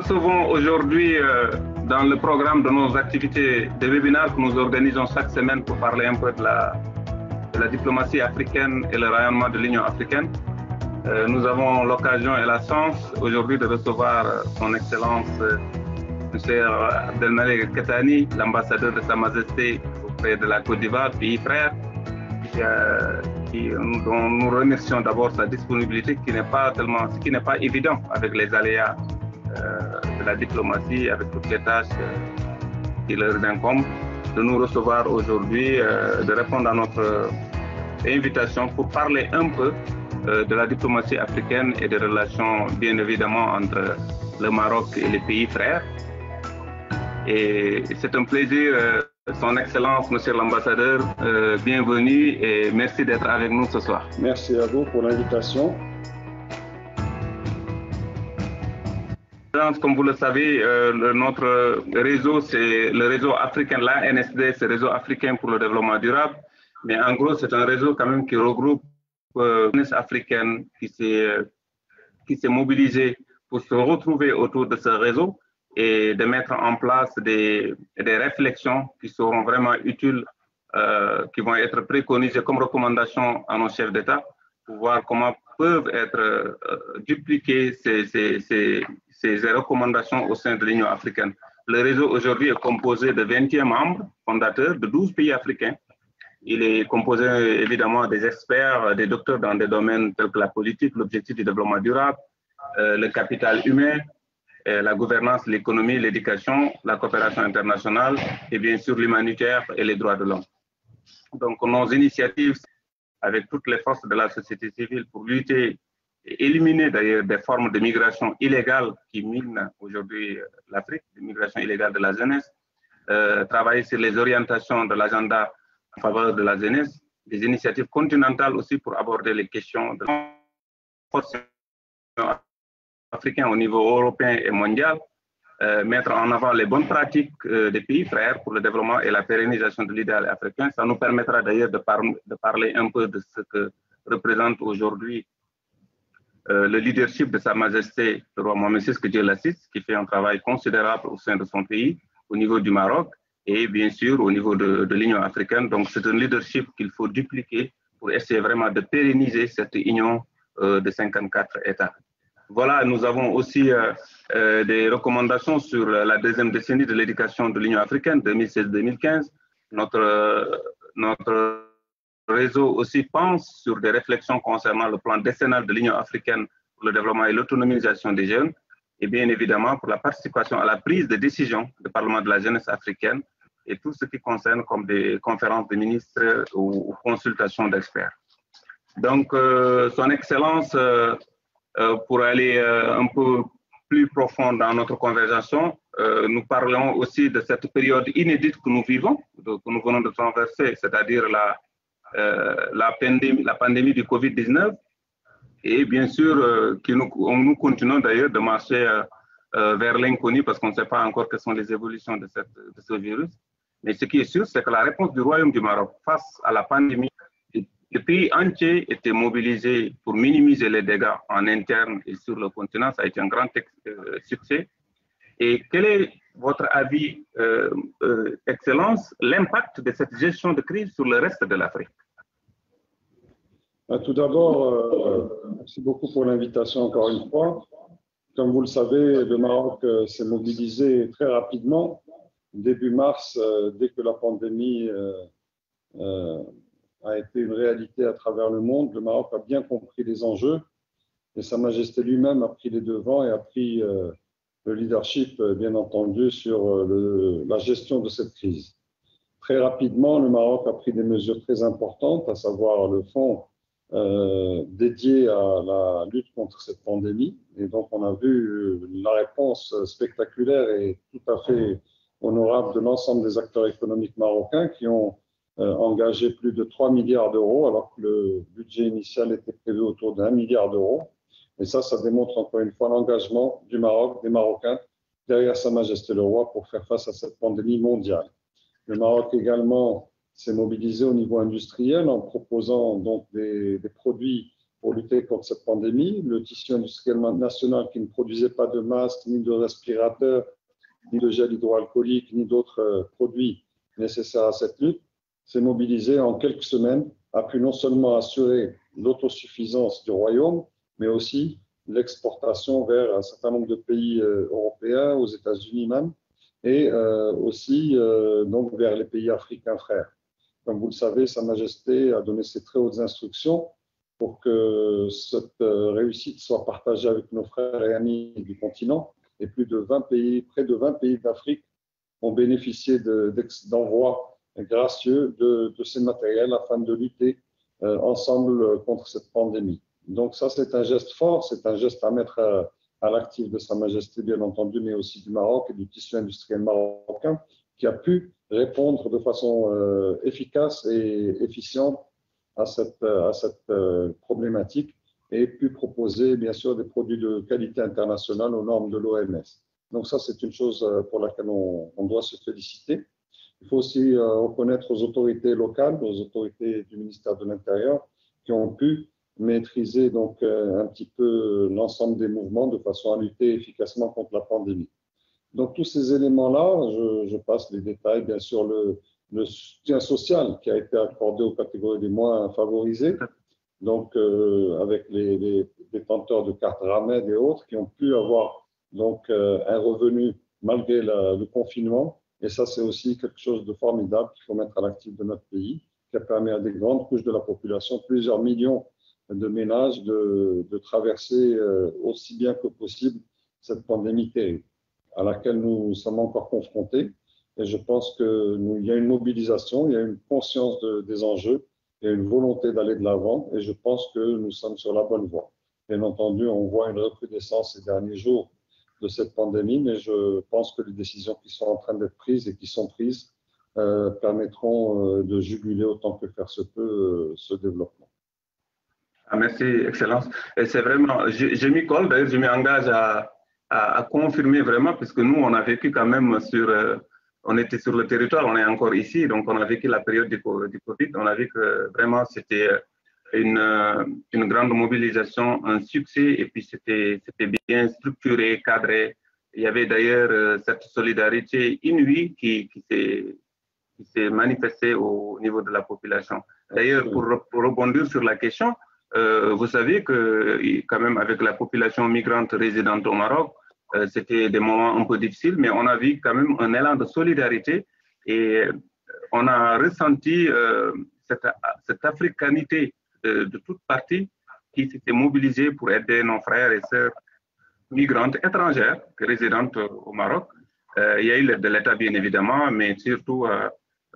recevons aujourd'hui dans le programme de nos activités des webinaires que nous organisons chaque semaine pour parler un peu de la diplomatie africaine et le rayonnement de l'Union africaine. Nous avons l'occasion et la chance aujourd'hui de recevoir son Excellence M. Abdelmalek Kettani, l'ambassadeur de Sa Majesté auprès de la Côte d'Ivoire, pays frère, dont nous remercions d'abord sa disponibilité, qui n'est pas évident avec les aléas de la diplomatie, avec toutes les tâches qui leur incombent, de nous recevoir aujourd'hui, de répondre à notre invitation pour parler un peu de la diplomatie africaine et des relations, bien évidemment, entre le Maroc et les pays frères. Et c'est un plaisir, Son Excellence, Monsieur l'Ambassadeur, bienvenue et merci d'être avec nous ce soir. Merci à vous pour l'invitation. Comme vous le savez, notre réseau, c'est le réseau africain, l'ANSD, c'est le réseau africain pour le développement durable. Mais en gros, c'est un réseau quand même qui regroupe la jeunesse africaine qui s'est mobilisée pour se retrouver autour de ce réseau et de mettre en place des réflexions qui seront vraiment utiles, qui vont être préconisées comme recommandations à nos chefs d'État pour voir comment peuvent être dupliquées ces recommandations au sein de l'Union africaine. Le réseau aujourd'hui est composé de 21 membres fondateurs de 12 pays africains. Il est composé évidemment des experts, des docteurs dans des domaines tels que la politique, l'objectif du développement durable, le capital humain, la gouvernance, l'économie, l'éducation, la coopération internationale et bien sûr l'humanitaire et les droits de l'homme. Donc nos initiatives avec toutes les forces de la société civile pour lutter et éliminer d'ailleurs des formes de migration illégale qui minent aujourd'hui l'Afrique, de migration illégale de la jeunesse, travailler sur les orientations de l'agenda en faveur de la jeunesse, des initiatives continentales aussi pour aborder les questions de la africain au niveau européen et mondial, mettre en avant les bonnes pratiques des pays frères pour le développement et la pérennisation de l'idéal africain. Ça nous permettra d'ailleurs de parler un peu de ce que représente aujourd'hui le leadership de Sa Majesté, le roi Mohammed VI, que Dieu l'assiste, qui fait un travail considérable au sein de son pays, au niveau du Maroc et bien sûr au niveau de l'Union africaine. Donc c'est un leadership qu'il faut dupliquer pour essayer vraiment de pérenniser cette union de 54 États. Voilà, nous avons aussi des recommandations sur la deuxième décennie de l'éducation de l'Union africaine, 2016-2015. Notre réseau aussi pense sur des réflexions concernant le plan décennal de l'Union africaine pour le développement et l'autonomisation des jeunes, et bien évidemment pour la participation à la prise de décision du Parlement de la jeunesse africaine et tout ce qui concerne comme des conférences de ministres ou consultations d'experts. Donc, Son Excellence, pour aller un peu plus profond dans notre conversation, nous parlons aussi de cette période inédite que nous vivons, que nous venons de traverser, c'est-à-dire la pandémie du Covid-19. Et bien sûr, nous continuons d'ailleurs de marcher vers l'inconnu parce qu'on ne sait pas encore quelles sont les évolutions de ce virus. Mais ce qui est sûr, c'est que la réponse du Royaume du Maroc face à la pandémie, le pays entier était mobilisé pour minimiser les dégâts en interne et sur le continent. Ça a été un grand succès. Et quel est votre avis, Excellence, l'impact de cette gestion de crise sur le reste de l'Afrique? Tout d'abord, merci beaucoup pour l'invitation encore une fois. Comme vous le savez, le Maroc s'est mobilisé très rapidement. Début mars, dès que la pandémie a été une réalité à travers le monde, le Maroc a bien compris les enjeux et Sa Majesté lui-même a pris les devants et a pris le leadership, bien entendu, sur la gestion de cette crise. Très rapidement, le Maroc a pris des mesures très importantes, à savoir le fonds dédié à la lutte contre cette pandémie. Et donc, on a vu la réponse spectaculaire et tout à fait honorable de l'ensemble des acteurs économiques marocains qui ont engagé plus de 3 milliards d'euros, alors que le budget initial était prévu autour d'1 milliard d'euros. Et ça démontre encore une fois l'engagement du Maroc, des Marocains, derrière Sa Majesté le Roi pour faire face à cette pandémie mondiale. Le Maroc également s'est mobilisé au niveau industriel en proposant donc des produits pour lutter contre cette pandémie. Le tissu industriel national qui ne produisait pas de masques, ni de respirateurs, ni de gel hydroalcoolique, ni d'autres produits nécessaires à cette lutte, s'est mobilisé en quelques semaines, a pu non seulement assurer l'autosuffisance du royaume, mais aussi l'exportation vers un certain nombre de pays européens, aux États-Unis même, et aussi donc vers les pays africains frères. Comme vous le savez, Sa Majesté a donné ses très hautes instructions pour que cette réussite soit partagée avec nos frères et amis du continent. Et plus de 20 pays, près de 20 pays d'Afrique ont bénéficié d'envois gracieux de ces matériels afin de lutter ensemble contre cette pandémie. Donc ça, c'est un geste fort, c'est un geste à mettre à l'actif de Sa Majesté, bien entendu, mais aussi du Maroc et du tissu industriel marocain, qui a pu répondre de façon efficace et efficiente à cette problématique et pu proposer, bien sûr, des produits de qualité internationale aux normes de l'OMS. Donc ça, c'est une chose pour laquelle on doit se féliciter. Il faut aussi reconnaître aux autorités locales, aux autorités du ministère de l'Intérieur, qui ont pu maîtriser donc un petit peu l'ensemble des mouvements de façon à lutter efficacement contre la pandémie. Donc tous ces éléments-là, je passe les détails, bien sûr le soutien social qui a été accordé aux catégories les moins favorisées, donc avec les détenteurs de cartes RAMED et autres qui ont pu avoir donc un revenu malgré le confinement. Et ça, c'est aussi quelque chose de formidable qu'il faut mettre à l'actif de notre pays, qui a permis à des grandes couches de la population, plusieurs millions de ménages, de traverser aussi bien que possible cette pandémie terrible à laquelle nous sommes encore confrontés. Et je pense qu'il y a une mobilisation, il y a une conscience des enjeux, il y a une volonté d'aller de l'avant et je pense que nous sommes sur la bonne voie. Bien entendu, on voit une recrudescence ces derniers jours de cette pandémie, mais je pense que les décisions qui sont en train d'être prises et qui sont prises permettront de juguler autant que faire se peut ce développement. Ah, merci, Excellence. Et c'est vraiment, je m'y colle, d'ailleurs, je m'engage à confirmer vraiment, puisque nous, on a vécu quand même on était sur le territoire, on est encore ici, donc on a vécu la période du Covid, on a vu que vraiment c'était une grande mobilisation, un succès, et puis c'était bien structuré, cadré. Il y avait d'ailleurs cette solidarité inouïe qui s'est manifestée au niveau de la population. D'ailleurs, pour rebondir sur la question, vous savez que quand même avec la population migrante résidente au Maroc, c'était des moments un peu difficiles, mais on a vu quand même un élan de solidarité et on a ressenti cette africanité de toutes parties qui s'étaient mobilisées pour aider nos frères et sœurs migrantes étrangères résidentes au Maroc. Il y a eu l'aide de l'État, bien évidemment, mais surtout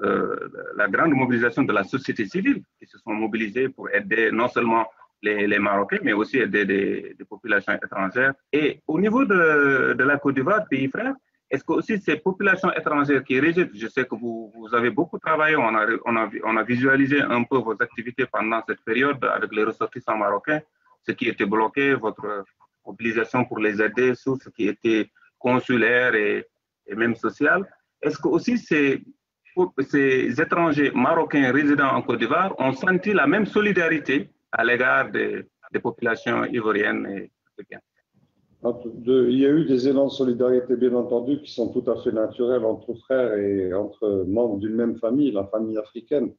la grande mobilisation de la société civile qui se sont mobilisées pour aider non seulement les Marocains, mais aussi aider des populations étrangères. Et au niveau de la Côte d'Ivoire, pays frère, est-ce que aussi ces populations étrangères qui résident, je sais que vous avez beaucoup travaillé, on a visualisé un peu vos activités pendant cette période avec les ressortissants marocains, ce qui était bloqué, votre mobilisation pour les aider sur ce qui était consulaire et même social. Est-ce que aussi ces étrangers marocains résidant en Côte d'Ivoire ont senti la même solidarité à l'égard des populations ivoiriennes et africaines? Il y a eu des élans de solidarité, bien entendu, qui sont tout à fait naturels entre frères et entre membres d'une même famille, la famille africaine.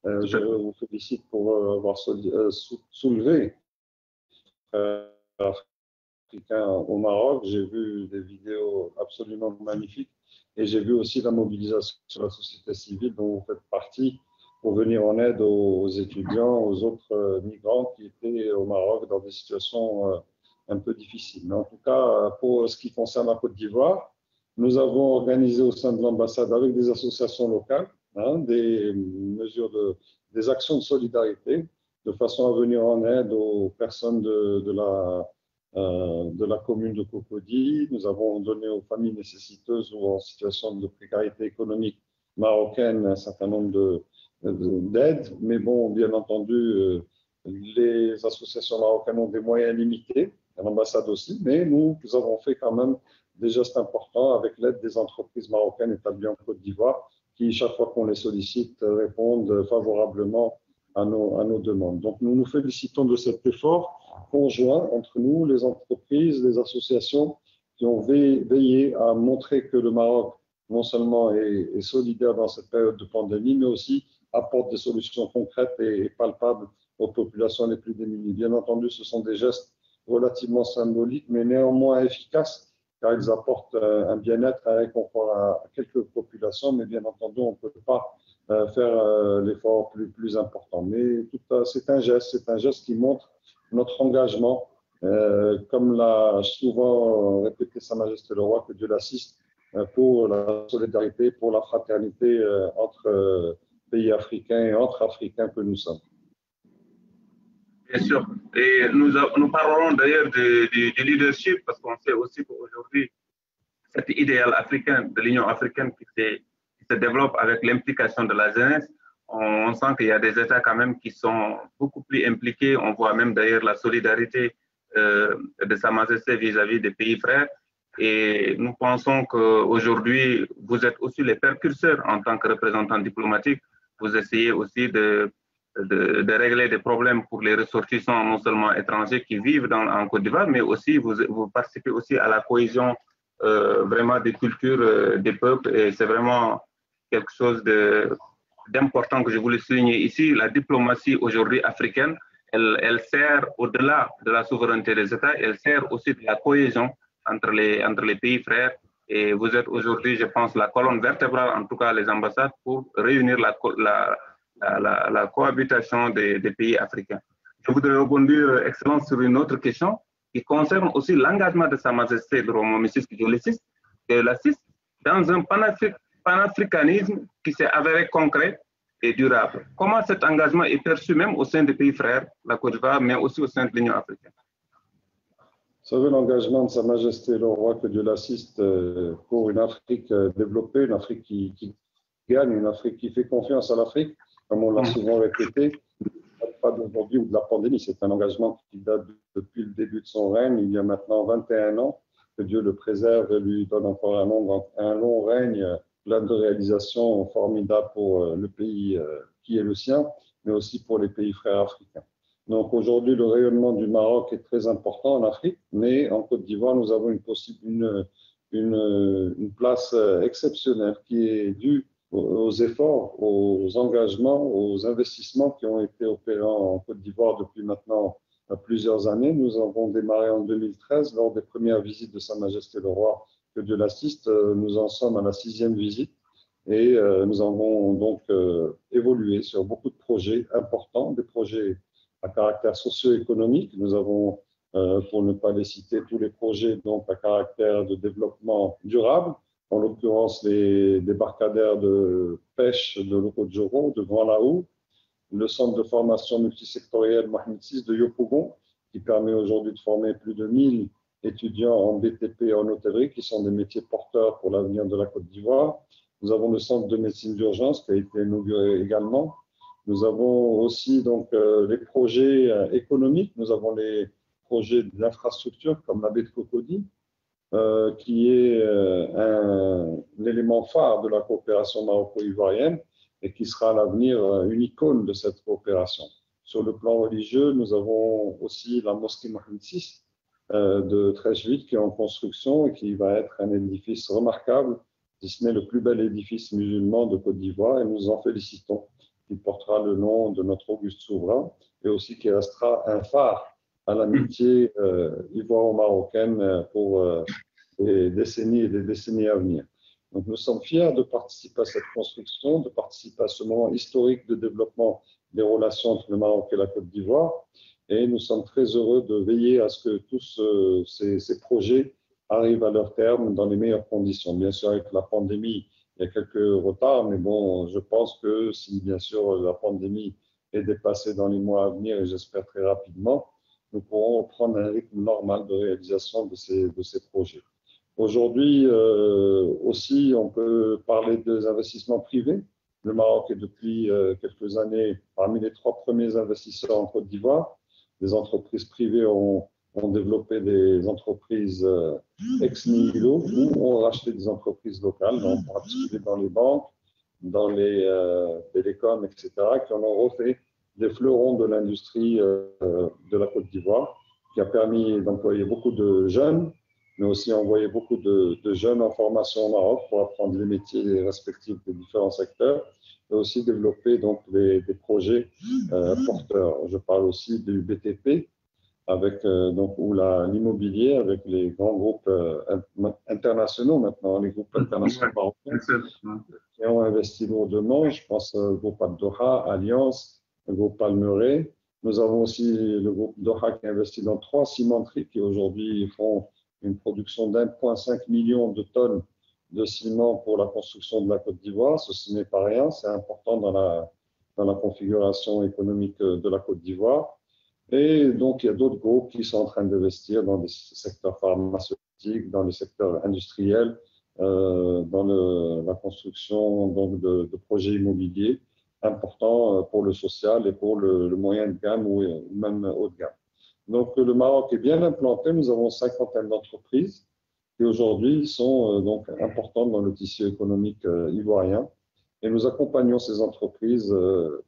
Je vous félicite pour avoir soulevé africains au Maroc. J'ai vu des vidéos absolument magnifiques et j'ai vu aussi la mobilisation de la société civile dont vous faites partie pour venir en aide aux étudiants, aux autres migrants qui étaient au Maroc dans des situations un peu difficiles. Mais en tout cas, pour ce qui concerne la Côte d'Ivoire, nous avons organisé au sein de l'ambassade avec des associations locales des actions de solidarité de façon à venir en aide aux personnes de la commune de Cocody. Nous avons donné aux familles nécessiteuses ou en situation de précarité économique marocaine un certain nombre d'aides, mais bon, bien entendu, les associations marocaines ont des moyens limités, l'ambassade aussi, mais nous avons fait quand même des gestes importants avec l'aide des entreprises marocaines établies en Côte d'Ivoire qui, chaque fois qu'on les sollicite, répondent favorablement à nos demandes. Donc, nous nous félicitons de cet effort conjoint entre nous, les entreprises, les associations qui ont veillé à montrer que le Maroc non seulement est solidaire dans cette période de pandémie, mais aussi apporte des solutions concrètes et palpables aux populations les plus démunies. Bien entendu, ce sont des gestes relativement symboliques, mais néanmoins efficaces, car ils apportent un bien-être, un réconfort à quelques populations, mais bien entendu, on ne peut pas faire l'effort plus important. Mais c'est un geste qui montre notre engagement, comme l'a souvent répété Sa Majesté le Roi, que Dieu l'assiste, pour la solidarité, pour la fraternité entre pays africains et entre Africains que nous sommes. Bien sûr. Et nous parlerons d'ailleurs du leadership, parce qu'on sait aussi qu'aujourd'hui, cet idéal africain de l'Union africaine qui se développe avec l'implication de la jeunesse, on sent qu'il y a des États quand même qui sont beaucoup plus impliqués. On voit même d'ailleurs la solidarité de Sa Majesté vis-à-vis des pays frères. Et nous pensons qu'aujourd'hui, vous êtes aussi les précurseurs en tant que représentants diplomatiques. Vous essayez aussi de régler des problèmes pour les ressortissants non seulement étrangers qui vivent en Côte d'Ivoire, mais aussi vous participez aussi à la cohésion vraiment des cultures des peuples. Et c'est vraiment quelque chose d'important que je voulais souligner ici. La diplomatie aujourd'hui africaine, elle sert au-delà de la souveraineté des États, elle sert aussi de la cohésion entre les pays frères. Et vous êtes aujourd'hui, je pense, la colonne vertébrale, en tout cas les ambassades, pour réunir la cohabitation des pays africains. Je voudrais rebondir, Excellence, sur une autre question qui concerne aussi l'engagement de Sa Majesté le Roi Mohammed VI dans un panafricanisme qui s'est avéré concret et durable. Comment cet engagement est perçu même au sein des pays frères, la Côte d'Ivoire, mais aussi au sein de l'Union africaine? Vous savez, l'engagement de Sa Majesté le Roi, que Dieu l'assiste, pour une Afrique développée, une Afrique qui gagne, une Afrique qui fait confiance à l'Afrique, comme on l'a souvent répété, pas d'aujourd'hui ou de la pandémie, c'est un engagement qui date depuis le début de son règne, il y a maintenant 21 ans, que Dieu le préserve et lui donne encore un long règne, plein de réalisations formidables pour le pays qui est le sien, mais aussi pour les pays frères africains. Donc aujourd'hui, le rayonnement du Maroc est très important en Afrique, mais en Côte d'Ivoire, nous avons une place exceptionnelle qui est due aux efforts, aux engagements, aux investissements qui ont été opérés en Côte d'Ivoire depuis maintenant plusieurs années. Nous avons démarré en 2013 lors des premières visites de Sa Majesté le Roi, que Dieu l'assiste. Nous en sommes à la 6e visite et nous avons donc évolué sur beaucoup de projets importants, des projets à caractère socio-économique. Nous avons, pour ne pas les citer, tous les projets donc à caractère de développement durable, en l'occurrence les débarcadères de pêche de Loko-Djoro, de Grand Laou, le centre de formation multisectoriel Mohamed VI de Yopougon, qui permet aujourd'hui de former plus de 1000 étudiants en BTP et en hôtellerie, qui sont des métiers porteurs pour l'avenir de la Côte d'Ivoire. Nous avons le centre de médecine d'urgence qui a été inauguré également. Nous avons aussi donc les projets économiques. Nous avons les projets d'infrastructure comme la baie de Cocody, qui est l'élément phare de la coopération maroco-ivoirienne et qui sera à l'avenir une icône de cette coopération. Sur le plan religieux, nous avons aussi la mosquée Mohamed VI de Trècheville qui est en construction et qui va être un édifice remarquable, si ce n'est le plus bel édifice musulman de Côte d'Ivoire, et nous en félicitons. Il portera le nom de notre auguste souverain et aussi qui restera un phare à l'amitié ivoiro-marocaine pour des décennies et des décennies à venir. Donc nous sommes fiers de participer à cette construction, de participer à ce moment historique de développement des relations entre le Maroc et la Côte d'Ivoire, et nous sommes très heureux de veiller à ce que tous ces projets arrivent à leur terme dans les meilleures conditions. Bien sûr, avec la pandémie, il y a quelques retards, mais bon, je pense que si bien sûr la pandémie est dépassée dans les mois à venir, et j'espère très rapidement, nous pourrons prendre un rythme normal de réalisation de ces projets. Aujourd'hui aussi, on peut parler des investissements privés. Le Maroc est depuis quelques années parmi les 3 premiers investisseurs en Côte d'Ivoire. Les entreprises privées ont développé des entreprises ex nihilo ou ont racheté des entreprises locales, en particulier dans les banques, dans les télécoms, etc., qui en ont refait des fleurons de l'industrie de la Côte d'Ivoire, qui a permis d'employer beaucoup de jeunes, mais aussi envoyer beaucoup de jeunes en formation au Maroc pour apprendre les métiers respectifs des différents secteurs et aussi développer donc des projets porteurs. Je parle aussi du BTP, avec donc où l'immobilier avec les grands groupes internationaux maintenant, les groupes internationaux marocains qui ont investi lourdement. Je pense au groupe Doha, Alliance, le groupe Palmeraie. Nous avons aussi le groupe Doha qui a investi dans 3 cimenteries qui aujourd'hui font une production d'1,5 million de tonnes de ciment pour la construction de la Côte d'Ivoire. Ceci n'est pas rien, c'est important dans la configuration économique de la Côte d'Ivoire. Et donc, il y a d'autres groupes qui sont en train d'investir dans des secteurs pharmaceutiques, dans les secteurs industriels, dans la construction donc, de projets immobiliers importants pour le social et pour le moyen de gamme ou même haut de gamme. Donc, le Maroc est bien implanté. Nous avons 50 d'entreprises qui aujourd'hui sont donc importantes dans le tissu économique ivoirien. Et nous accompagnons ces entreprises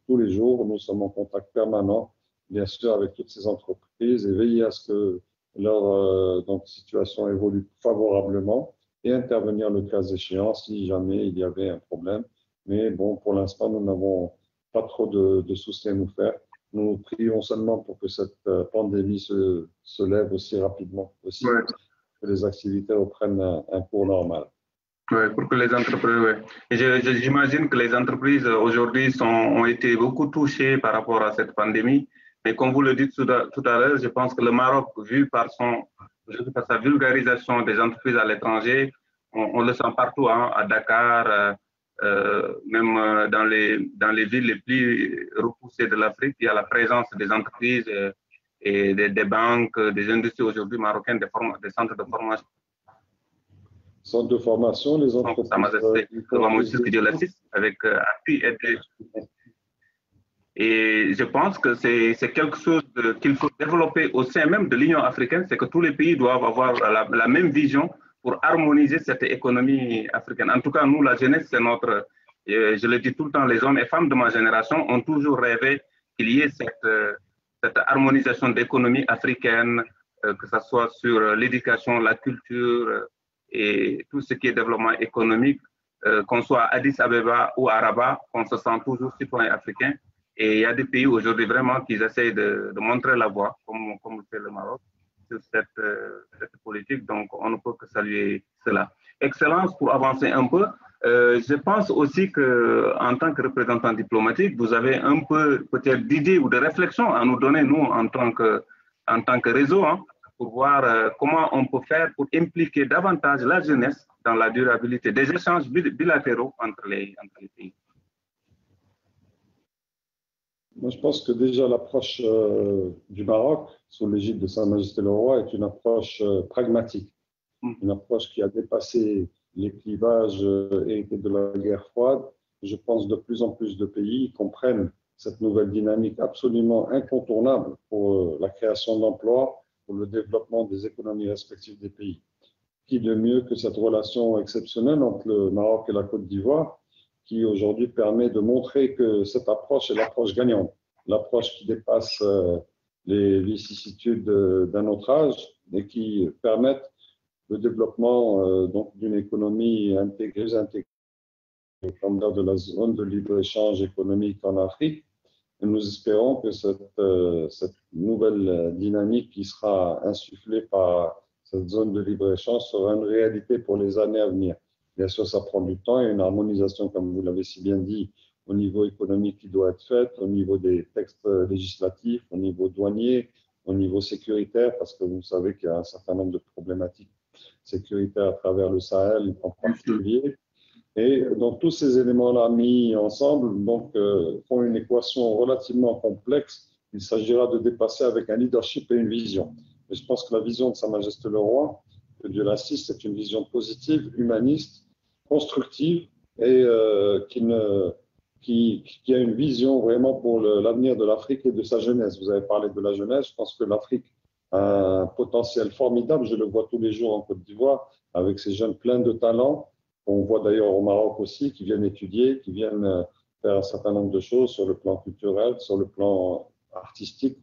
tous les jours. Nous sommes en contact permanent, bien sûr, avec toutes ces entreprises et veiller à ce que leur donc, situation évolue favorablement et intervenir le cas échéant si jamais il y avait un problème. Mais bon, pour l'instant, nous n'avons pas trop de soucis à nous faire. Nous prions seulement pour que cette pandémie se lève aussi rapidement possible, que les activités reprennent un cours normal. Oui, pour que les entreprises, oui. Et j'imagine que les entreprises aujourd'hui ont été beaucoup touchées par rapport à cette pandémie. Mais comme vous le dites tout à l'heure, je pense que le Maroc, vu par sa vulgarisation des entreprises à l'étranger, on le sent partout, hein, à Dakar, même dans les villes les plus repoussées de l'Afrique, il y a la présence des entreprises et des banques, des industries aujourd'hui marocaines, des centres de formation. Centres de formation, les entreprises. Avec appui et et je pense que c'est quelque chose qu'il faut développer au sein même de l'Union africaine, c'est que tous les pays doivent avoir la même vision pour harmoniser cette économie africaine. En tout cas, nous, la jeunesse, c'est notre, je le dis tout le temps, les hommes et femmes de ma génération ont toujours rêvé qu'il y ait cette harmonisation d'économie africaine, que ce soit sur l'éducation, la culture et tout ce qui est développement économique, qu'on soit à Addis Abeba ou à Rabat, qu'on se sent toujours citoyen africain. Et il y a des pays aujourd'hui vraiment qui essayent de montrer la voie, comme le fait le Maroc, sur cette politique. Donc, on ne peut que saluer cela. Excellence, pour avancer un peu, je pense aussi qu'en tant que représentant diplomatique, vous avez un peu peut-être d'idées ou de réflexions à nous donner, nous, en tant que réseau, hein, pour voir comment on peut faire pour impliquer davantage la jeunesse dans la durabilité des échanges bilatéraux entre les pays. Moi, je pense que déjà l'approche du Maroc, sous l'égide de Sa Majesté le Roi, est une approche pragmatique, une approche qui a dépassé les clivages hérités de la guerre froide. Je pense de plus en plus de pays comprennent cette nouvelle dynamique absolument incontournable pour la création d'emplois, pour le développement des économies respectives des pays. Qui de mieux que cette relation exceptionnelle entre le Maroc et la Côte d'Ivoire, qui aujourd'hui permet de montrer que cette approche est l'approche gagnante, l'approche qui dépasse les vicissitudes d'un autre âge et qui permettent le développement donc d'une économie intégrée comme dans de la zone de libre-échange économique en Afrique. Et nous espérons que cette nouvelle dynamique qui sera insufflée par cette zone de libre-échange sera une réalité pour les années à venir. Bien sûr, ça prend du temps et une harmonisation, comme vous l'avez si bien dit, au niveau économique qui doit être faite, au niveau des textes législatifs, au niveau douanier, au niveau sécuritaire, parce que vous savez qu'il y a un certain nombre de problématiques sécuritaires à travers le Sahel en particulier. Et donc, tous ces éléments-là mis ensemble font une équation relativement complexe. Il s'agira de dépasser avec un leadership et une vision. Et je pense que la vision de Sa Majesté le Roi, que Dieu l'assiste, c'est une vision positive, humaniste, constructive et qui a une vision vraiment pour l'avenir de l'Afrique et de sa jeunesse. Vous avez parlé de la jeunesse. Je pense que l'Afrique a un potentiel formidable. Je le vois tous les jours en Côte d'Ivoire avec ces jeunes pleins de talent. On voit d'ailleurs au Maroc aussi qui viennent étudier, qui viennent faire un certain nombre de choses sur le plan culturel, sur le plan artistique.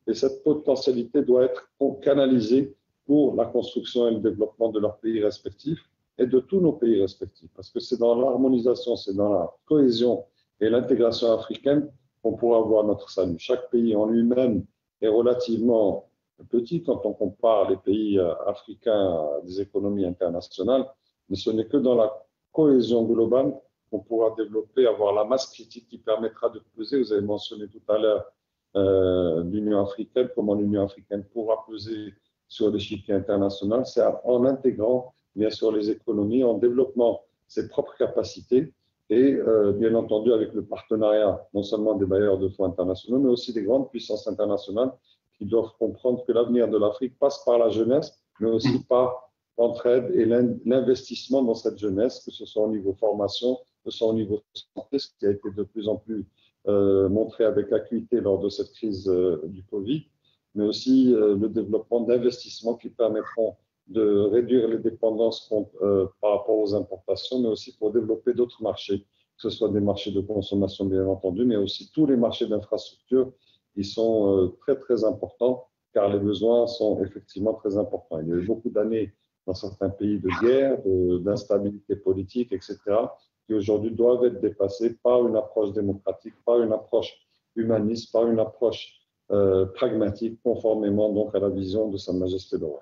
Et cette potentialité doit être canalisée pour la construction et le développement de leurs pays respectifs et de tous nos pays respectifs. Parce que c'est dans l'harmonisation, c'est dans la cohésion et l'intégration africaine qu'on pourra avoir notre salut. Chaque pays en lui-même est relativement petit quand on compare les pays africains à des économies internationales, mais ce n'est que dans la cohésion globale qu'on pourra développer, avoir la masse critique qui permettra de peser. Vous avez mentionné tout à l'heure l'Union africaine, comment l'Union africaine pourra peser sur l'échiquier international. C'est en intégrant bien sûr les économies, en développant ses propres capacités et bien entendu avec le partenariat non seulement des bailleurs de fonds internationaux, mais aussi des grandes puissances internationales qui doivent comprendre que l'avenir de l'Afrique passe par la jeunesse, mais aussi par l'entraide et l'investissement dans cette jeunesse, que ce soit au niveau formation, que ce soit au niveau santé, ce qui a été de plus en plus montré avec acuité lors de cette crise du Covid, mais aussi le développement d'investissements qui permettront de réduire les dépendances par rapport aux importations, mais aussi pour développer d'autres marchés, que ce soit des marchés de consommation bien entendu, mais aussi tous les marchés d'infrastructure qui sont très très importants, car les besoins sont effectivement très importants. Il y a eu beaucoup d'années dans certains pays de guerre, d'instabilité politique, etc., qui aujourd'hui doivent être dépassés par une approche démocratique, par une approche humaniste, par une approche pragmatique, conformément donc à la vision de Sa Majesté le Roi.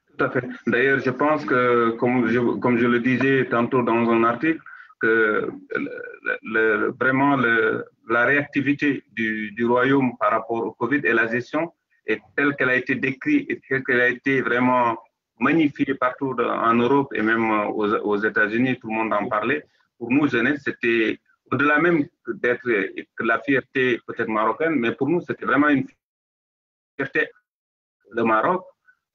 Tout à fait. D'ailleurs, je pense que, comme je le disais tantôt dans un article, que vraiment la réactivité du royaume par rapport au Covid et la gestion est telle qu'elle a été décrite et telle qu'elle a été vraiment magnifiée partout en Europe et même aux États-Unis, tout le monde en parlait. Pour nous, jeunesse, c'était au-delà même d'être que la fierté peut-être marocaine, mais pour nous, c'était vraiment une fierté. Le Maroc,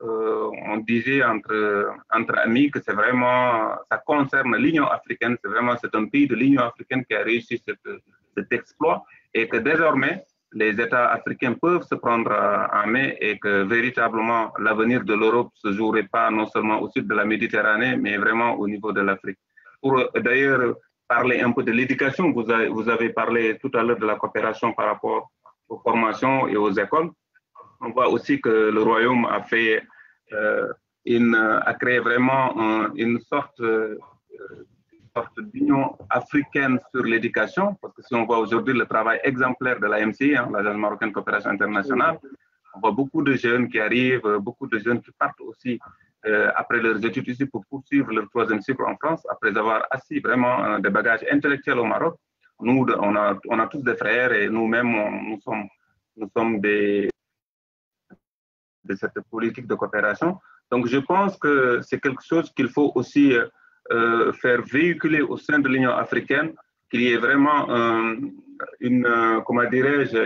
on disait entre amis que c'est vraiment, ça concerne l'Union africaine, c'est un pays de l'Union africaine qui a réussi cet exploit et que désormais, les États africains peuvent se prendre en main et que véritablement l'avenir de l'Europe ne se jouerait pas non seulement au sud de la Méditerranée, mais vraiment au niveau de l'Afrique. Pour d'ailleurs parler un peu de l'éducation, vous avez parlé tout à l'heure de la coopération par rapport aux formations et aux écoles. On voit aussi que le royaume a fait, a créé vraiment une sorte d'union africaine sur l'éducation, parce que si on voit aujourd'hui le travail exemplaire de la MCI, l'Agence marocaine de coopération internationale, on voit beaucoup de jeunes qui arrivent, beaucoup de jeunes qui partent aussi après leurs études ici pour poursuivre leur troisième cycle en France, après avoir assis vraiment des bagages intellectuels au Maroc. Nous, on a tous des frères et nous-mêmes, nous sommes de cette politique de coopération. Donc, je pense que c'est quelque chose qu'il faut aussi faire véhiculer au sein de l'Union africaine, qu'il y ait vraiment comment dirais-je,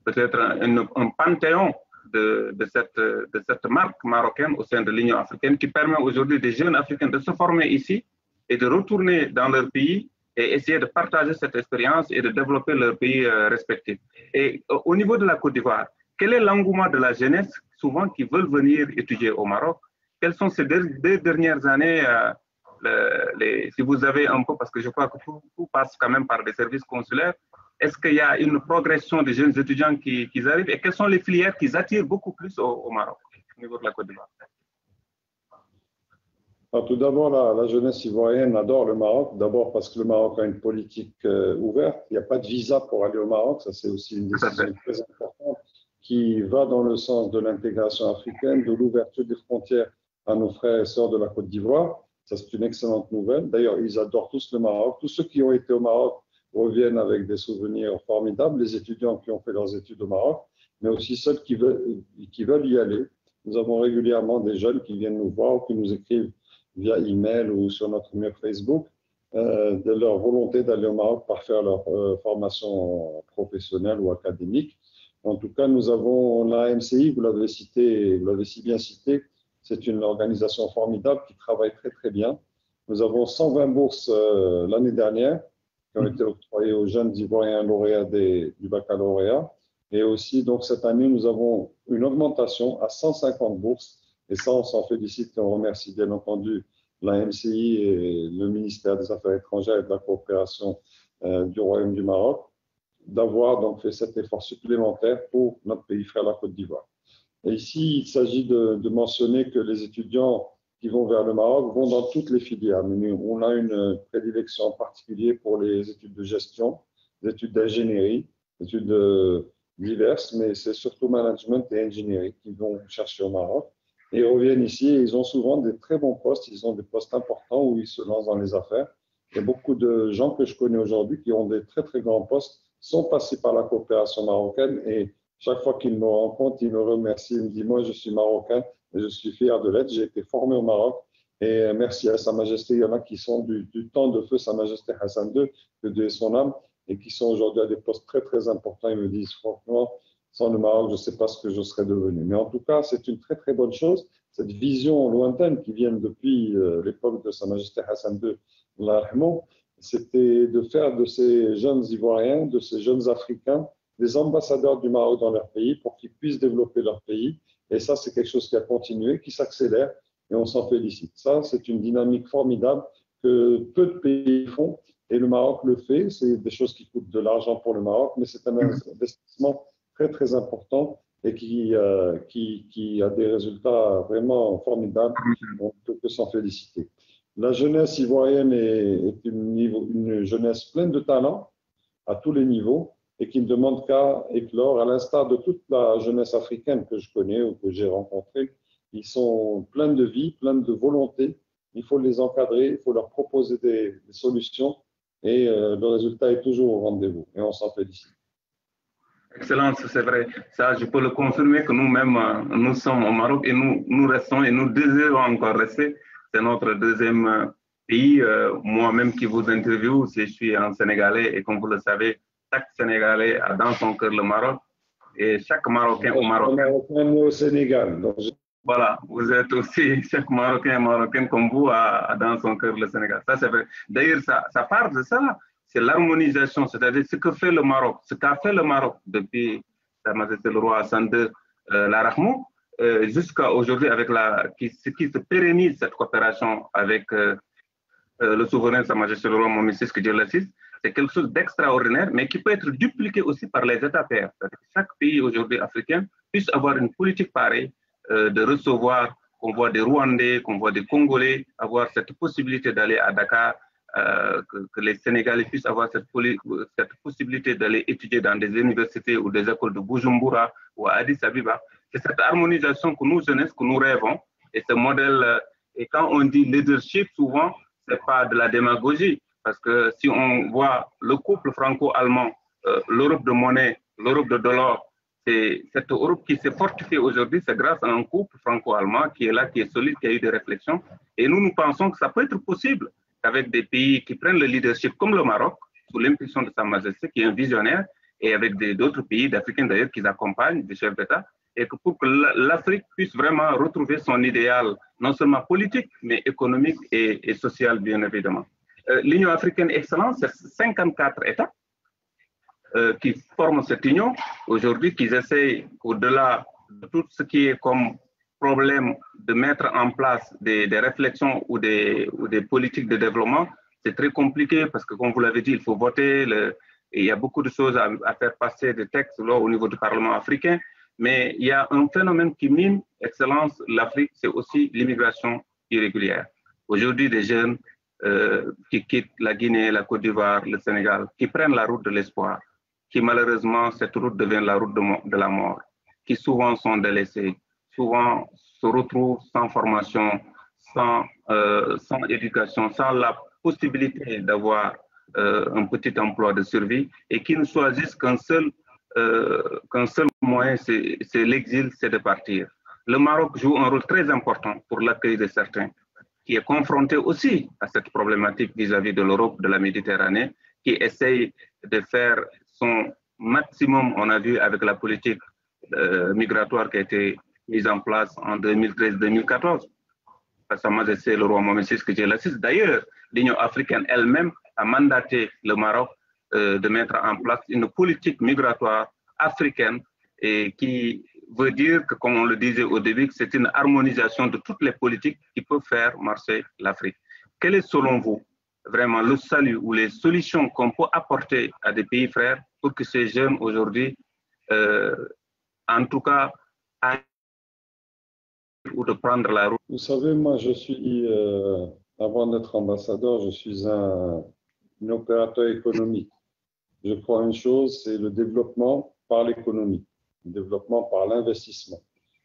peut-être un panthéon de cette marque marocaine au sein de l'Union africaine qui permet aujourd'hui des jeunes africains de se former ici et de retourner dans leur pays et essayer de partager cette expérience et de développer leur pays respectif. Et au niveau de la Côte d'Ivoire, quel est l'engouement de la jeunesse, souvent, qui veulent venir étudier au Maroc? Quelles sont ces deux dernières années, si vous avez un peu, parce que je crois que tout passe quand même par des services consulaires, est-ce qu'il y a une progression des jeunes étudiants qui arrivent et quelles sont les filières qui attirent beaucoup plus au Maroc, au niveau de la Côte d'Ivoire? Alors, tout d'abord, la jeunesse ivoirienne adore le Maroc. D'abord parce que le Maroc a une politique ouverte. Il n'y a pas de visa pour aller au Maroc. Ça, c'est aussi une décision très importante qui va dans le sens de l'intégration africaine, de l'ouverture des frontières à nos frères et sœurs de la Côte d'Ivoire. Ça, c'est une excellente nouvelle. D'ailleurs, ils adorent tous le Maroc. Tous ceux qui ont été au Maroc reviennent avec des souvenirs formidables, les étudiants qui ont fait leurs études au Maroc, mais aussi ceux qui veulent y aller. Nous avons régulièrement des jeunes qui viennent nous voir ou qui nous écrivent via email ou sur notre mur Facebook de leur volonté d'aller au Maroc pour faire leur formation professionnelle ou académique. En tout cas, nous avons la MCI, vous l'avez cité, vous l'avez si bien cité, c'est une organisation formidable qui travaille très très bien. Nous avons 120 bourses l'année dernière qui ont été octroyées aux jeunes Ivoiriens lauréats du baccalauréat. Et aussi, donc cette année, nous avons une augmentation à 150 bourses. Et ça, on s'en félicite et on remercie bien entendu la MCI et le ministère des Affaires étrangères et de la coopération du Royaume du Maroc, d'avoir donc fait cet effort supplémentaire pour notre pays frère, la Côte d'Ivoire. Et ici, il s'agit de mentionner que les étudiants qui vont vers le Maroc vont dans toutes les filières. On a une prédilection en particulier pour les études de gestion, les études d'ingénierie, études diverses, mais c'est surtout management et ingénierie qui vont chercher au Maroc. Et ils reviennent ici et ils ont souvent des très bons postes, ils ont des postes importants où ils se lancent dans les affaires. Il y a beaucoup de gens que je connais aujourd'hui qui ont des très, très grands postes, sont passés par la coopération marocaine et chaque fois qu'ils me rencontrent, ils me remercient, ils me disent « Moi, je suis marocain et je suis fier de l'être, j'ai été formé au Maroc et merci à Sa Majesté. » Il y en a qui sont du temps de feu Sa Majesté Hassan II, que Dieu ait son âme, et qui sont aujourd'hui à des postes très, très importants. Ils me disent « Franchement, sans le Maroc, je ne sais pas ce que je serais devenu. » Mais en tout cas, c'est une très, très bonne chose. Cette vision lointaine qui vient depuis l'époque de Sa Majesté Hassan II, c'était de faire de ces jeunes Ivoiriens, de ces jeunes Africains, des ambassadeurs du Maroc dans leur pays pour qu'ils puissent développer leur pays. Et ça, c'est quelque chose qui a continué, qui s'accélère et on s'en félicite. Ça, c'est une dynamique formidable que peu de pays font et le Maroc le fait. C'est des choses qui coûtent de l'argent pour le Maroc, mais c'est un investissement très, très important et qui a des résultats vraiment formidables. On ne peut que s'en féliciter. La jeunesse ivoirienne est une jeunesse pleine de talent à tous les niveaux et qui ne demande qu'à éclore, à l'instar de toute la jeunesse africaine que je connais ou que j'ai rencontrée. Ils sont pleins de vie, pleins de volonté. Il faut les encadrer, il faut leur proposer des solutions et le résultat est toujours au rendez-vous et on s'en félicite. Excellence, c'est vrai. Ça, je peux le confirmer que nous-mêmes, nous sommes au Maroc et nous restons et nous désirons encore rester. C'est notre deuxième pays. Moi-même qui vous interviewe, je suis un Sénégalais et comme vous le savez, chaque Sénégalais a dans son cœur le Maroc et chaque Marocain ou Marocain. Au Sénégal. Donc voilà, vous êtes aussi, chaque Marocain et Marocaine comme vous a dans son cœur le Sénégal. Ça, c'est vrai. D'ailleurs, ça part de ça. C'est l'harmonisation, c'est-à-dire ce que fait le Maroc, ce qu'a fait le Maroc depuis Sa Majesté le roi Hassan II, l'Arahmou, jusqu'à aujourd'hui avec ce qui se pérennise cette coopération avec le souverain Sa Majesté le roi Mohamed VI, que Dieu l'assiste, c'est quelque chose d'extraordinaire, mais qui peut être dupliqué aussi par les États pairs. Chaque pays aujourd'hui africain puisse avoir une politique pareille, de recevoir, qu'on voit des Rwandais, qu'on voit des Congolais, avoir cette possibilité d'aller à Dakar, que les Sénégalais puissent avoir cette possibilité d'aller étudier dans des universités ou des écoles de Bujumbura ou à Addis Abeba. C'est cette harmonisation que nous, jeunesse, que nous rêvons. Et ce modèle, et quand on dit leadership, souvent, ce n'est pas de la démagogie. Parce que si on voit le couple franco-allemand, l'Europe de monnaie, l'Europe de dollars, c'est cette Europe qui s'est fortifiée aujourd'hui, c'est grâce à un couple franco-allemand qui est là, qui est solide, qui a eu des réflexions. Et nous pensons que ça peut être possible avec des pays qui prennent le leadership comme le Maroc, sous l'impulsion de Sa Majesté, qui est un visionnaire, et avec d'autres pays d'Africains d'ailleurs qui accompagnent, des chefs d'État, et que pour que l'Afrique puisse vraiment retrouver son idéal, non seulement politique, mais économique et social, bien évidemment. L'Union africaine excellente, c'est 54 États qui forment cette union aujourd'hui, qui essayent, au-delà de tout ce qui est comme problème, de mettre en place des réflexions ou des politiques de développement. C'est très compliqué parce que, comme vous l'avez dit, il faut voter, et il y a beaucoup de choses à faire passer, des textes là, au niveau du Parlement africain. Mais il y a un phénomène qui mine, excellence, l'Afrique, c'est aussi l'immigration irrégulière. Aujourd'hui, des jeunes qui quittent la Guinée, la Côte d'Ivoire, le Sénégal, qui prennent la route de l'espoir, qui malheureusement, cette route devient la route de la mort, qui souvent sont délaissés, souvent se retrouvent sans formation, sans éducation, sans la possibilité d'avoir un petit emploi de survie et qui ne choisissent qu'un seul moyen, c'est l'exil, c'est de partir. Le Maroc joue un rôle très important pour l'accueil de certains, qui est confronté aussi à cette problématique vis-à-vis de l'Europe, de la Méditerranée, qui essaye de faire son maximum, on a vu avec la politique migratoire qui a été mise en place en 2013-2014. Sa Majesté le roi Mohamed VI, que Dieu l'assiste. D'ailleurs, l'Union africaine elle-même a mandaté le Maroc de mettre en place une politique migratoire africaine et qui veut dire que, comme on le disait au début, que c'est une harmonisation de toutes les politiques qui peuvent faire marcher l'Afrique. Quel est selon vous vraiment le salut ou les solutions qu'on peut apporter à des pays frères pour que ces jeunes aujourd'hui, en tout cas, aillent ou de prendre la route? Vous savez, moi, avant d'être ambassadeur, je suis un opérateur économique. Je crois une chose, c'est le développement par l'économie, le développement par l'investissement.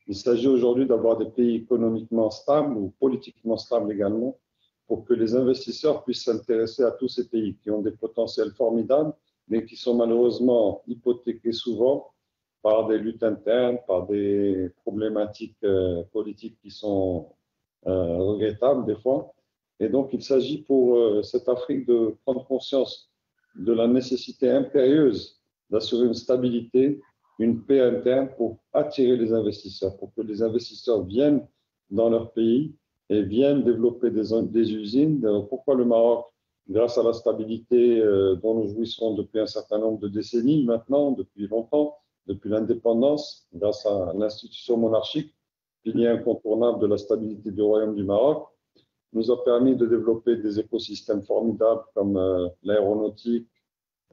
Il s'agit aujourd'hui d'avoir des pays économiquement stables ou politiquement stables également pour que les investisseurs puissent s'intéresser à tous ces pays qui ont des potentiels formidables, mais qui sont malheureusement hypothéqués souvent par des luttes internes, par des problématiques politiques qui sont regrettables des fois. Et donc, il s'agit pour cette Afrique de prendre conscience de la nécessité impérieuse d'assurer une stabilité, une paix interne pour attirer les investisseurs, pour que les investisseurs viennent dans leur pays et viennent développer des usines. Pourquoi le Maroc, grâce à la stabilité dont nous jouissons depuis un certain nombre de décennies maintenant, depuis longtemps, depuis l'indépendance, grâce à l'institution monarchique, pilier incontournable de la stabilité du Royaume du Maroc, nous a permis de développer des écosystèmes formidables comme l'aéronautique,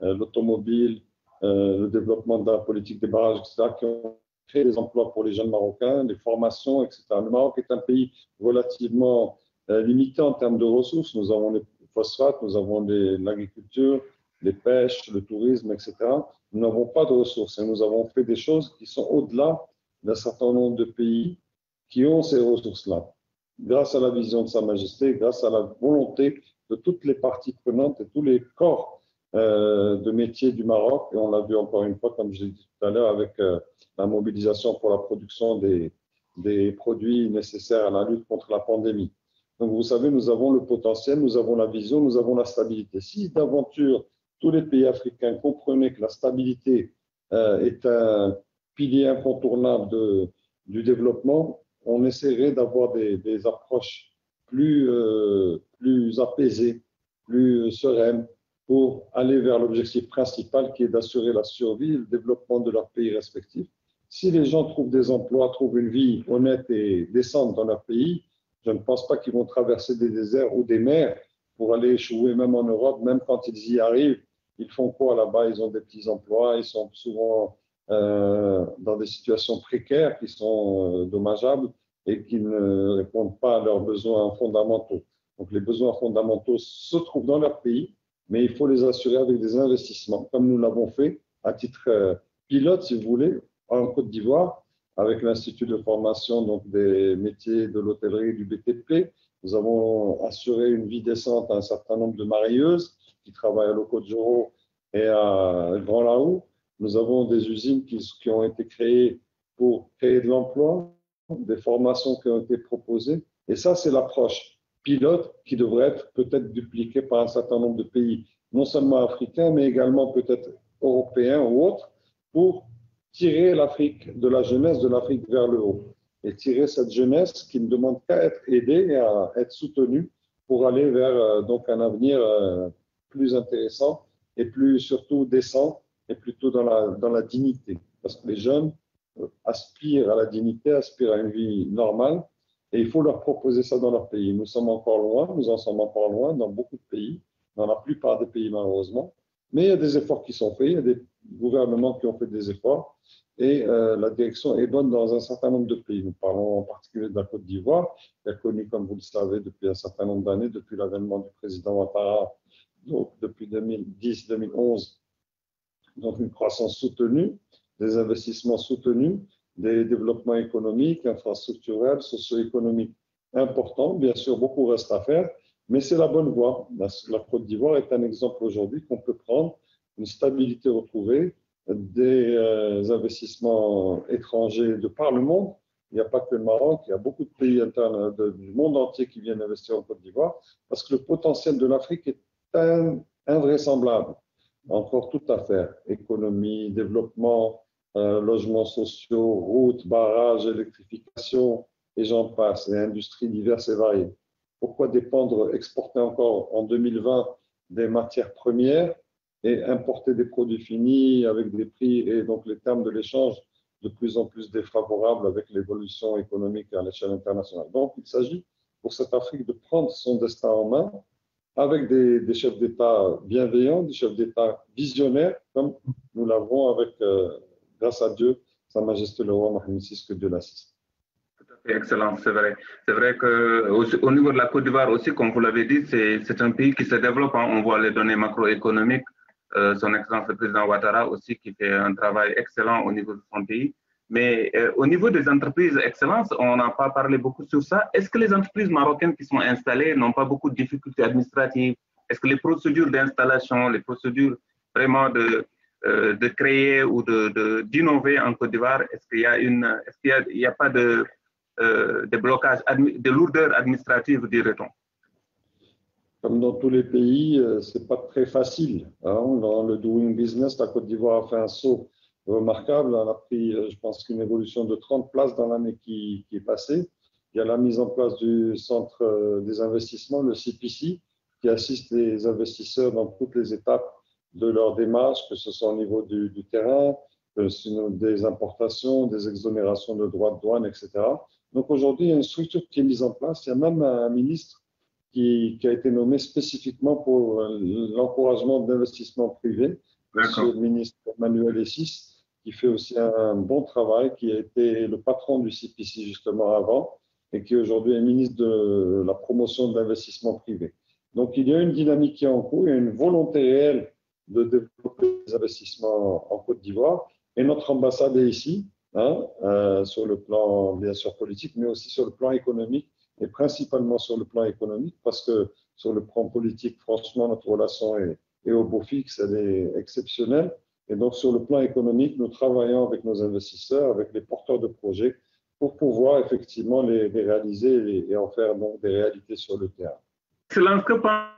l'automobile, le développement de la politique des barrages, etc., qui ont créé des emplois pour les jeunes Marocains, des formations, etc. Le Maroc est un pays relativement limité en termes de ressources. Nous avons les phosphates, nous avons l'agriculture, les pêches, le tourisme, etc. Nous n'avons pas de ressources et nous avons fait des choses qui sont au-delà d'un certain nombre de pays qui ont ces ressources-là. Grâce à la vision de Sa Majesté, grâce à la volonté de toutes les parties prenantes et tous les corps de métier du Maroc, et on l'a vu encore une fois, comme je l'ai dit tout à l'heure, avec la mobilisation pour la production des produits nécessaires à la lutte contre la pandémie. Donc vous savez, nous avons le potentiel, nous avons la vision, nous avons la stabilité. Si d'aventure tous les pays africains comprenaient que la stabilité est un pilier incontournable du développement, on essaierait d'avoir des approches plus apaisées, plus sereines, pour aller vers l'objectif principal qui est d'assurer la survie et le développement de leurs pays respectifs. Si les gens trouvent des emplois, trouvent une vie honnête et décente dans leur pays, je ne pense pas qu'ils vont traverser des déserts ou des mers pour aller échouer, même en Europe, même quand ils y arrivent. Ils font quoi là-bas? Ils ont des petits emplois, ils sont souvent dans des situations précaires qui sont dommageables et qui ne répondent pas à leurs besoins fondamentaux. Donc les besoins fondamentaux se trouvent dans leur pays, mais il faut les assurer avec des investissements, comme nous l'avons fait à titre pilote, si vous voulez, en Côte d'Ivoire, avec l'Institut de formation donc, des métiers de l'hôtellerie et du BTP. Nous avons assuré une vie décente à un certain nombre de marieuses qui travaillent à Locodjoro et à Grand Laou. Nous avons des usines qui ont été créées pour créer de l'emploi, des formations qui ont été proposées. Et ça, c'est l'approche pilote qui devrait être peut-être dupliquée par un certain nombre de pays, non seulement africains, mais également peut-être européens ou autres, pour tirer l'Afrique, de la jeunesse de l'Afrique vers le haut. Et tirer cette jeunesse qui ne demande qu'à être aidée et à être soutenue pour aller vers donc un avenir plus intéressant et plus surtout décent et plutôt dans la dignité. Parce que les jeunes aspirent à la dignité, aspirent à une vie normale et il faut leur proposer ça dans leur pays. Nous sommes encore loin, nous en sommes encore loin dans beaucoup de pays, dans la plupart des pays malheureusement, mais il y a des efforts qui sont faits, il y a des gouvernements qui ont fait des efforts et la direction est bonne dans un certain nombre de pays. Nous parlons en particulier de la Côte d'Ivoire, qui a connu, comme vous le savez, depuis un certain nombre d'années, depuis l'avènement du président Ouattara, donc depuis 2010-2011, donc une croissance soutenue, des investissements soutenus, des développements économiques, infrastructurels, socio-économiques importants. Bien sûr, beaucoup reste à faire, mais c'est la bonne voie. La Côte d'Ivoire est un exemple aujourd'hui qu'on peut prendre, une stabilité retrouvée, des investissements étrangers de par le monde. Il n'y a pas que le Maroc, il y a beaucoup de pays internes du monde entier qui viennent investir en Côte d'Ivoire parce que le potentiel de l'Afrique est invraisemblable. Encore tout à faire. Économie, développement, logements sociaux, routes, barrages, électrification, et j'en passe, et industries diverses et variées. Pourquoi dépendre, exporter encore en 2020 des matières premières et importer des produits finis avec des prix et donc les termes de l'échange de plus en plus défavorable avec l'évolution économique à l'échelle internationale. Donc, il s'agit pour cette Afrique de prendre son destin en main avec des chefs d'État bienveillants, des chefs d'État visionnaires, comme nous l'avons avec, grâce à Dieu, Sa Majesté le roi Mohamed VI, que Dieu l'assiste. Excellent, c'est vrai. C'est vrai qu'au niveau de la Côte d'Ivoire aussi, comme vous l'avez dit, c'est un pays qui se développe. Hein. On voit les données macroéconomiques. Son Excellence le Président Ouattara aussi qui fait un travail excellent au niveau de son pays. Mais au niveau des entreprises, Excellence, on n'a pas parlé beaucoup sur ça. Est-ce que les entreprises marocaines qui sont installées n'ont pas beaucoup de difficultés administratives? Est-ce que les procédures d'installation, les procédures vraiment de créer ou d'innover en Côte d'Ivoire, est-ce qu'il y a pas de blocages, de lourdeurs administratives, dirait-on? Comme dans tous les pays, ce n'est pas très facile. Hein. Dans le doing business, la Côte d'Ivoire a fait un saut remarquable. On a pris, je pense, qu'une évolution de 30 places dans l'année qui est passée. Il y a la mise en place du centre des investissements, le CPC, qui assiste les investisseurs dans toutes les étapes de leur démarche, que ce soit au niveau du terrain, des importations, des exonérations de droits de douane, etc. Donc aujourd'hui, il y a une structure qui est mise en place. Il y a même un ministre qui a été nommé spécifiquement pour l'encouragement d'investissement privé, Monsieur le ministre Emmanuel Essis, qui fait aussi un bon travail, qui a été le patron du CPC justement avant, et qui aujourd'hui est ministre de la promotion de l'investissement privé. Donc il y a une dynamique qui est en cours, il y a une volonté réelle de développer les investissements en Côte d'Ivoire, et notre ambassade est ici, sur le plan bien sûr politique, mais aussi sur le plan économique, et principalement sur le plan économique, parce que sur le plan politique, franchement, notre relation est au beau fixe, elle est exceptionnelle. Et donc, sur le plan économique, nous travaillons avec nos investisseurs, avec les porteurs de projets, pour pouvoir effectivement les réaliser et en faire donc des réalités sur le terrain. Excellence, que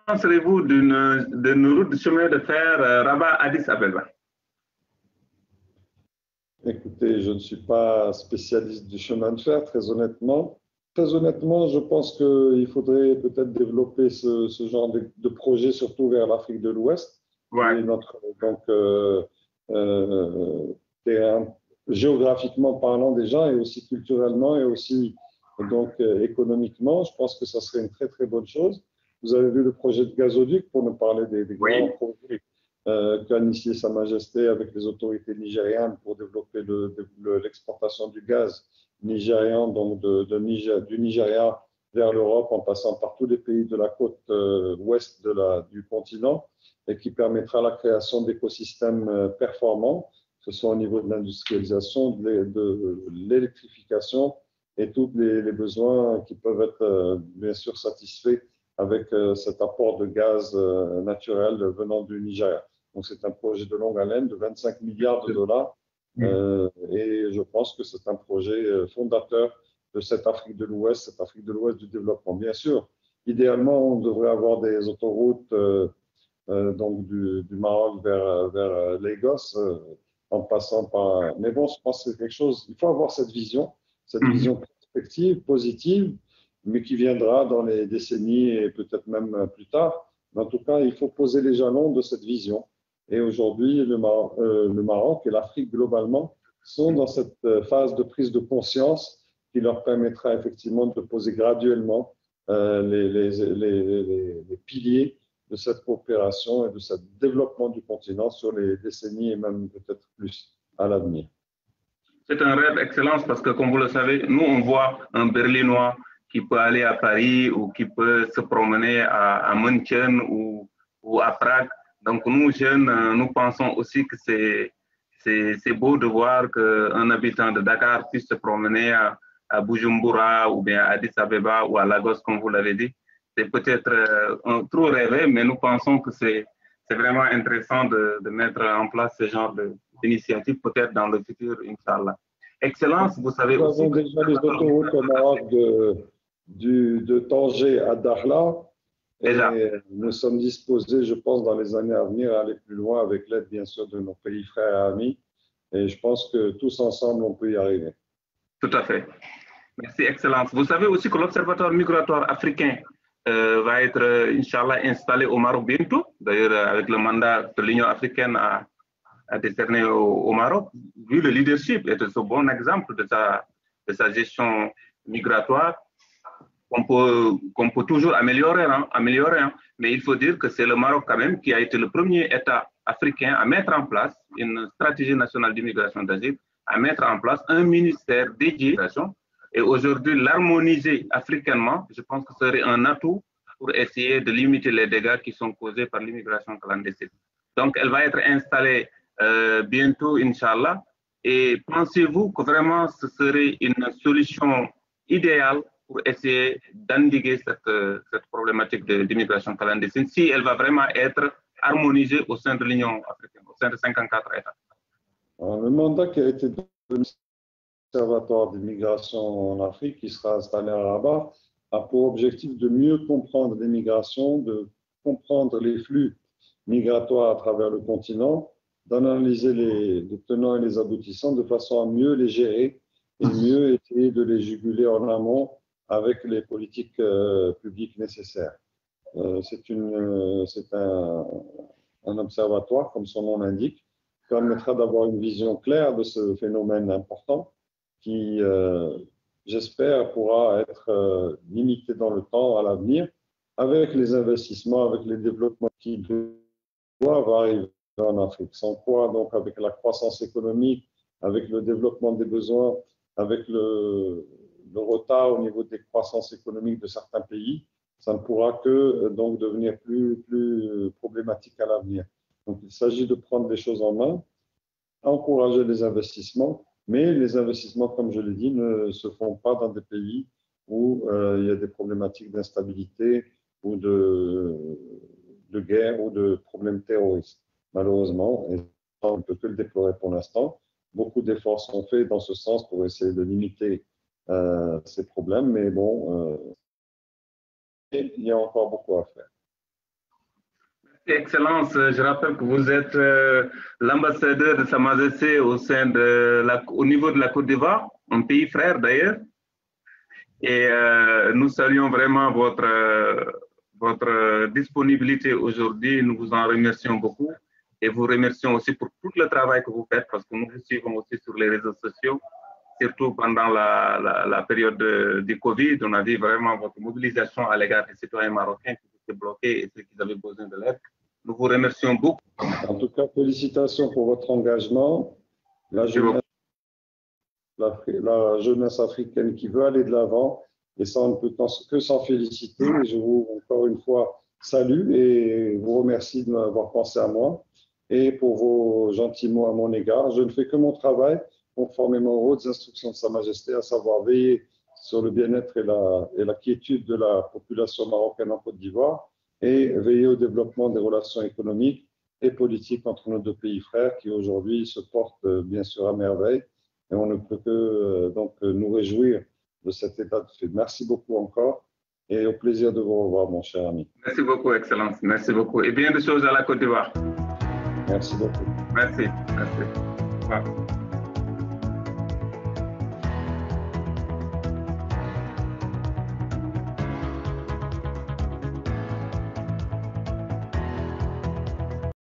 penserez-vous d'une route de chemin de fer Rabat-Addis Abeba? Écoutez, je ne suis pas spécialiste du chemin de fer, très honnêtement. Très honnêtement, je pense qu'il faudrait peut-être développer ce genre de projet, surtout vers l'Afrique de l'Ouest. Ouais. Géographiquement parlant déjà, et aussi culturellement, et aussi donc, économiquement, je pense que ça serait une très très bonne chose. Vous avez vu le projet de gazoduc, pour nous parler des grands projets qu'a initié Sa Majesté avec les autorités nigérianes pour développer l'exportation du gaz nigérian, donc du Nigeria vers l'Europe en passant par tous les pays de la côte ouest du continent, et qui permettra la création d'écosystèmes performants, que ce soit au niveau de l'industrialisation, de l'électrification et tous les besoins qui peuvent être bien sûr satisfaits avec cet apport de gaz naturel venant du Nigeria. Donc c'est un projet de longue haleine de 25 milliards de dollars. Et je pense que c'est un projet fondateur de cette Afrique de l'Ouest du développement. Bien sûr, idéalement, on devrait avoir des autoroutes donc du Maroc vers Lagos, en passant par... Mais bon, je pense que c'est quelque chose... Il faut avoir cette vision perspective, positive, mais qui viendra dans les décennies et peut-être même plus tard. Mais en tout cas, il faut poser les jalons de cette vision. Et aujourd'hui, le Maroc et l'Afrique globalement sont dans cette phase de prise de conscience qui leur permettra effectivement de poser graduellement les piliers de cette coopération et de ce développement du continent sur les décennies et même peut-être plus à l'avenir. C'est un rêve excellence parce que, comme vous le savez, nous, on voit un Berlinois qui peut aller à Paris ou qui peut se promener à München ou à Prague. Donc, nous, jeunes, nous pensons aussi que c'est beau de voir qu'un habitant de Dakar puisse se promener à Bujumbura ou bien à Addis Abeba ou à Lagos, comme vous l'avez dit. C'est peut-être trop rêvé, mais nous pensons que c'est vraiment intéressant de mettre en place ce genre d'initiative, peut-être dans le futur, Inch'Allah. Excellence, vous savez aussi... Nous avons déjà les autoroutes au Maroc de Tanger à Dakhla. Et nous sommes disposés, je pense, dans les années à venir, à aller plus loin avec l'aide, bien sûr, de nos pays frères et amis. Et je pense que tous ensemble, on peut y arriver. Tout à fait. Merci, Excellence. Vous savez aussi que l'Observatoire migratoire africain va être, Inch'Allah, installé au Maroc bientôt, d'ailleurs avec le mandat de l'Union africaine a décerné au Maroc, vu le leadership et de ce bon exemple de sa gestion migratoire, qu'on peut toujours améliorer, mais il faut dire que c'est le Maroc quand même qui a été le premier État africain à mettre en place une stratégie nationale d'immigration d'asile, à mettre en place un ministère dédié à l'immigration. Et aujourd'hui, l'harmoniser africainement, je pense que ce serait un atout pour essayer de limiter les dégâts qui sont causés par l'immigration clandestine. Donc, elle va être installée bientôt, Inch'Allah. Et pensez-vous que vraiment ce serait une solution idéale pour essayer d'endiguer cette problématique d'immigration clandestine, si elle va vraiment être harmonisée au sein de l'Union africaine, au sein de 54 États? Alors, le mandat qui a été donné au Observatoire d'immigration en Afrique, qui sera installé à Rabat, a pour objectif de mieux comprendre l'immigration, de comprendre les flux migratoires à travers le continent, d'analyser les tenants et les aboutissants de façon à mieux les gérer et mieux essayer de les juguler en amont avec les politiques publiques nécessaires. C'est un observatoire, comme son nom l'indique, qui permettra d'avoir une vision claire de ce phénomène important qui, j'espère, pourra être limité dans le temps à l'avenir avec les investissements, avec les développements qui doivent arriver en Afrique. Sans quoi, donc, avec la croissance économique, avec le développement des besoins, avec le retard au niveau des croissances économiques de certains pays, ça ne pourra que donc devenir plus problématique à l'avenir. Donc, il s'agit de prendre les choses en main, encourager les investissements, mais les investissements, comme je l'ai dit, ne se font pas dans des pays où il y a des problématiques d'instabilité ou de guerre ou de problèmes terroristes. Malheureusement, et on ne peut que le déplorer pour l'instant, beaucoup d'efforts sont faits dans ce sens pour essayer de limiter ces problèmes, mais bon, il y a encore beaucoup à faire. Excellence, je rappelle que vous êtes l'ambassadeur de Sa Majesté au niveau de la Côte d'Ivoire, un pays frère d'ailleurs. Et nous saluons vraiment votre disponibilité aujourd'hui. Nous vous en remercions beaucoup. Et vous remercions aussi pour tout le travail que vous faites, parce que nous vous suivons aussi sur les réseaux sociaux, surtout pendant la période du Covid. On a vu vraiment votre mobilisation à l'égard des citoyens marocains qui étaient bloqués et ceux qui avaient besoin de l'aide. Nous vous remercions beaucoup. En tout cas, félicitations pour votre engagement. La jeunesse africaine qui veut aller de l'avant, et ça, on ne peut que s'en féliciter. Et je vous, encore une fois, salue et vous remercie de m'avoir pensé à moi et pour vos gentils mots à mon égard. Je ne fais que mon travail, conformément aux hautes instructions de Sa Majesté, à savoir veiller sur le bien-être et la quiétude de la population marocaine en Côte d'Ivoire et veiller au développement des relations économiques et politiques entre nos deux pays frères qui aujourd'hui se portent bien sûr à merveille. Et on ne peut que donc nous réjouir de cet état de fait. Merci beaucoup encore et au plaisir de vous revoir, mon cher ami. Merci beaucoup, Excellence. Merci beaucoup. Et bien de choses à la Côte d'Ivoire. Merci beaucoup. Merci. Merci. Au revoir.